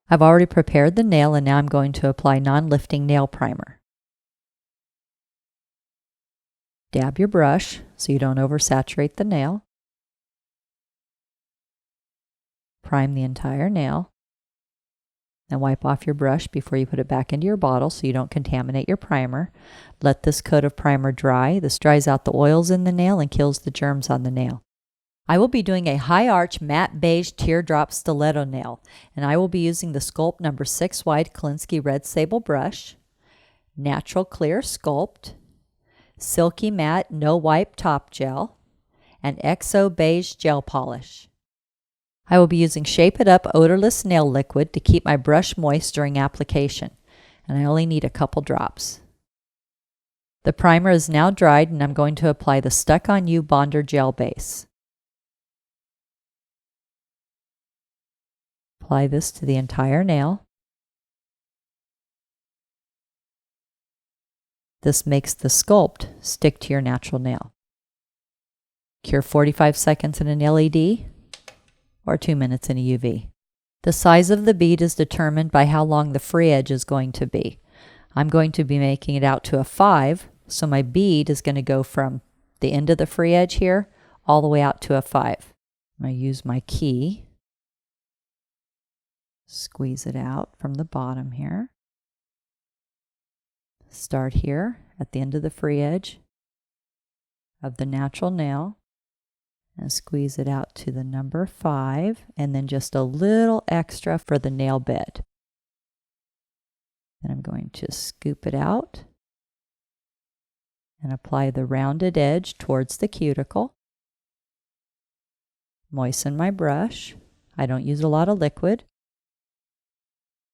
I've already prepared the nail, and now I'm going to apply non-lifting nail primer. Dab your brush so you don't oversaturate the nail. Prime the entire nail. Then wipe off your brush before you put it back into your bottle so you don't contaminate your primer. Let this coat of primer dry. This dries out the oils in the nail and kills the germs on the nail. I will be doing a high arch matte beige teardrop stiletto nail, and I will be using the Sculpt number 6 wide Kolinsky red sable brush, natural clear Sculpt, silky matte no wipe top gel, and XO beige gel polish. I will be using Shape It Up odorless nail liquid to keep my brush moist during application, and I only need a couple drops. The primer is now dried, and I'm going to apply the Stuck On You Bonder gel base. Apply this to the entire nail. This makes the sculpt stick to your natural nail. Cure 45 seconds in an LED or 2 minutes in a UV. The size of the bead is determined by how long the free edge is going to be. I'm going to be making it out to a 5, so my bead is going to go from the end of the free edge here all the way out to a 5. I'm going to use my key. Squeeze it out from the bottom here. Start here at the end of the free edge of the natural nail and squeeze it out to the number 5, and then just a little extra for the nail bed. Then I'm going to scoop it out and apply the rounded edge towards the cuticle. Moisten my brush. I don't use a lot of liquid.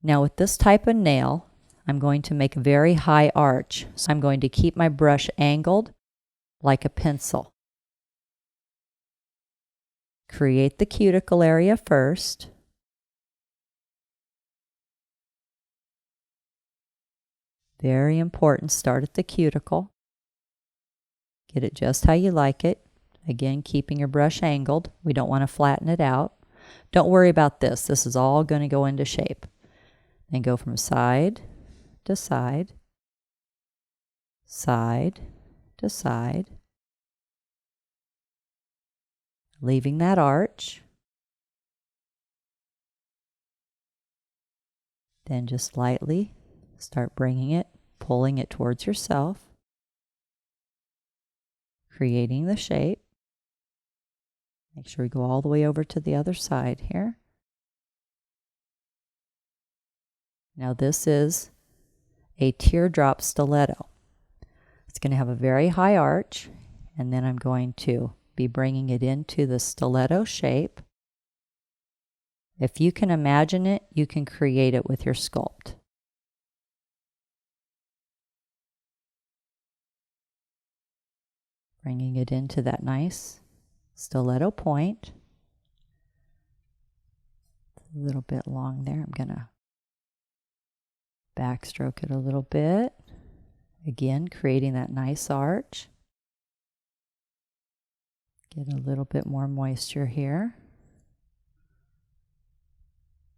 Now with this type of nail, I'm going to make a very high arch, so I'm going to keep my brush angled like a pencil. Create the cuticle area first. Very important, start at the cuticle. Get it just how you like it. Again, keeping your brush angled. We don't want to flatten it out. Don't worry about this. This is all going to go into shape. Then go from side to side, side to side, leaving that arch. Then just lightly start bringing it, pulling it towards yourself, creating the shape. Make sure we go all the way over to the other side here. Now this is a teardrop stiletto. It's going to have a very high arch, and then I'm going to be bringing it into the stiletto shape. If you can imagine it, you can create it with your sculpt. Bringing it into that nice stiletto point. It's a little bit long there. I'm going to backstroke it a little bit. Again, creating that nice arch. Get a little bit more moisture here.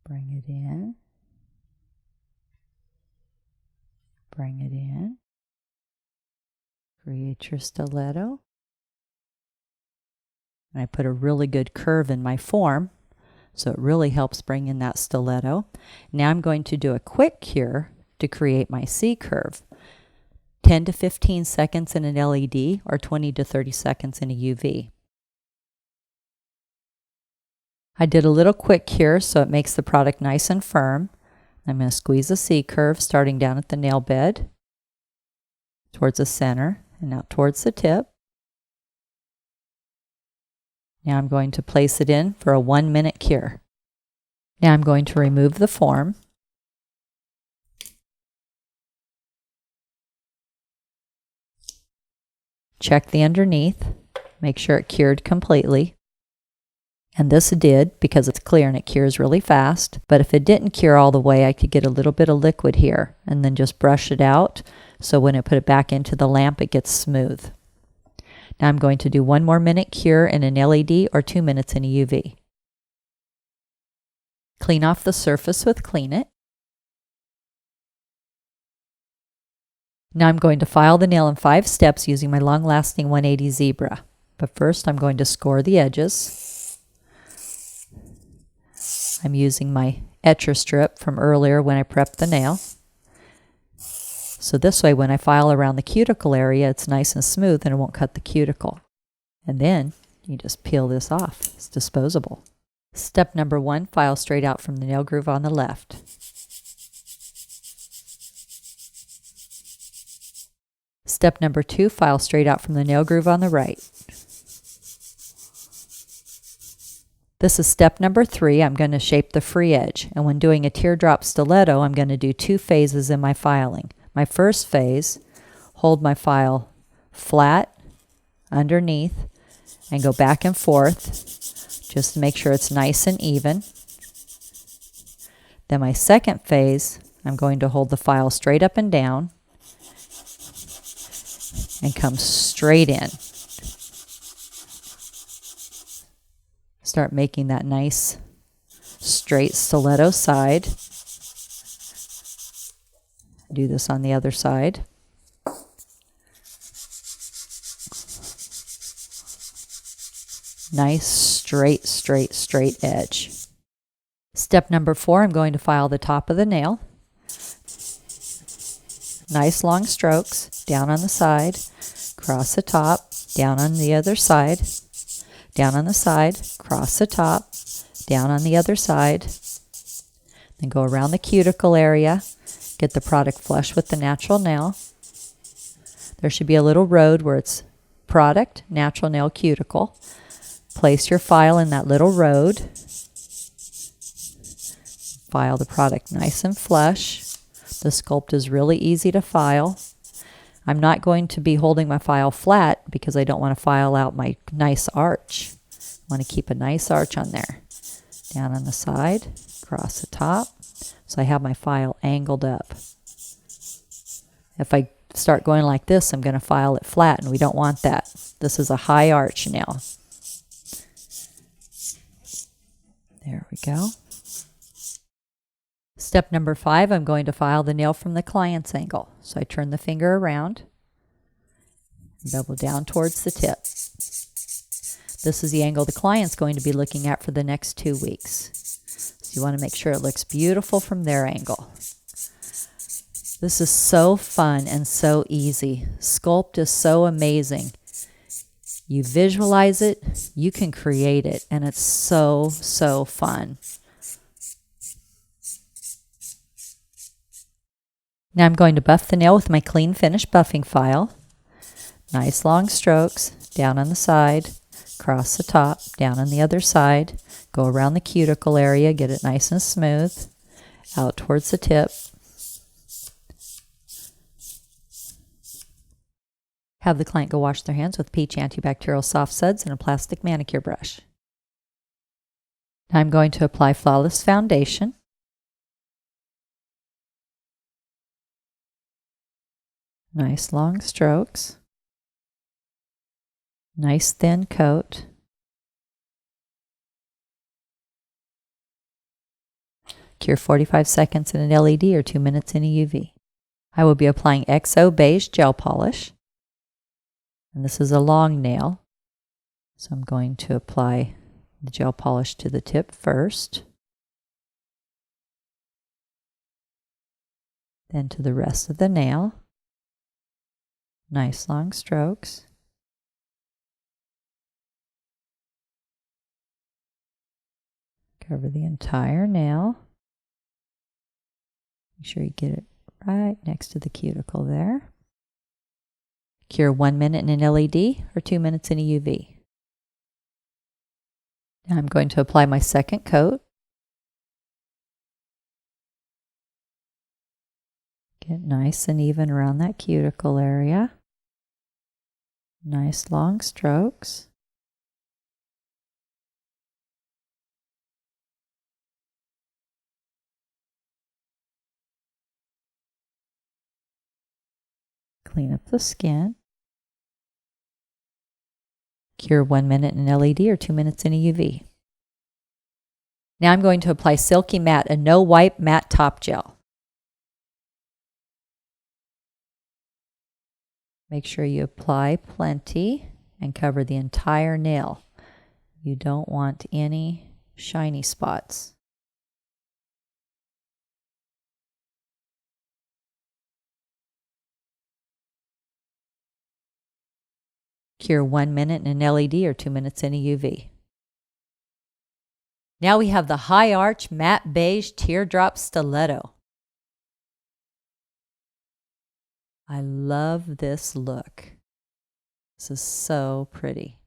Bring it in. Bring it in. Create your stiletto. And I put a really good curve in my form, so it really helps bring in that stiletto. Now I'm going to do a quick cure to create my C curve. 10 to 15 seconds in an LED or 20 to 30 seconds in a UV. I did a little quick cure so it makes the product nice and firm. I'm going to squeeze a C curve starting down at the nail bed towards the center and out towards the tip. Now I'm going to place it in for a 1-minute cure. Now I'm going to remove the form. Check the underneath. Make sure it cured completely. And this did, because it's clear and it cures really fast. But if it didn't cure all the way, I could get a little bit of liquid here and then just brush it out so when I put it back into the lamp, it gets smooth. Now I'm going to do 1 more minute cure in an LED or 2 minutes in a UV. Clean off the surface with Clean It. Now I'm going to file the nail in 5 steps using my long-lasting 180 zebra. But first I'm going to score the edges. I'm using my etcher strip from earlier when I prepped the nail. So this way when I file around the cuticle area, it's nice and smooth and it won't cut the cuticle. And then you just peel this off. It's disposable. Step number 1, file straight out from the nail groove on the left. Step number 2, file straight out from the nail groove on the right. This is step number 3. I'm going to shape the free edge. And when doing a teardrop stiletto, I'm going to do 2 phases in my filing. My first phase, hold my file flat underneath and go back and forth just to make sure it's nice and even. Then my second phase, I'm going to hold the file straight up and down and come straight in. Start making that nice straight stiletto side. Do this on the other side. Nice straight edge. Step number 4, I'm going to file the top of the nail. Nice long strokes, down on the side, cross the top, down on the other side, down on the side, cross the top, down on the other side. Then go around the cuticle area. Get the product flush with the natural nail. There should be a little road where it's product, natural nail, cuticle. Place your file in that little road. File the product nice and flush. The sculpt is really easy to file. I'm not going to be holding my file flat because I don't want to file out my nice arch. I want to keep a nice arch on there. Down on the side, across the top. So I have my file angled up. If I start going like this, I'm going to file it flat, and we don't want that. This is a high arch nail. There we go. Step number 5, I'm going to file the nail from the client's angle. So I turn the finger around, bevel down towards the tip. This is the angle the client's going to be looking at for the next 2 weeks. So you want to make sure it looks beautiful from their angle. This is so fun and so easy. Sculpt is so amazing. You visualize it, you can create it, and it's so fun. Now I'm going to buff the nail with my clean finish buffing file. Nice long strokes, down on the side, across the top, down on the other side. Go around the cuticle area, get it nice and smooth, out towards the tip. Have the client go wash their hands with Peach antibacterial soft suds and a plastic manicure brush. Now I'm going to apply Flawless Foundation. Nice long strokes. Nice thin coat. Cure 45 seconds in an LED or 2 minutes in a UV. I will be applying XO Beige gel polish. And this is a long nail, so I'm going to apply the gel polish to the tip first, then to the rest of the nail. Nice long strokes. Cover the entire nail. Make sure you get it right next to the cuticle there. Cure 1 minute in an LED or 2 minutes in a UV. Now I'm going to apply my second coat. Get nice and even around that cuticle area. Nice long strokes. Clean up the skin. Cure 1 minute in LED or 2 minutes in a UV. Now I'm going to apply Silky Matte, a no-wipe matte top gel. Make sure you apply plenty and cover the entire nail. You don't want any shiny spots. Cure 1 minute in an LED or 2 minutes in a UV. Now we have the High Arch Matte Beige Teardrop Stiletto. I love this look. This is so pretty.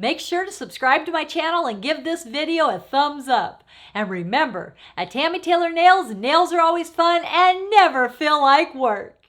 Make sure to subscribe to my channel and give this video a thumbs up. And remember, at Tammy Taylor Nails, nails are always fun and never feel like work.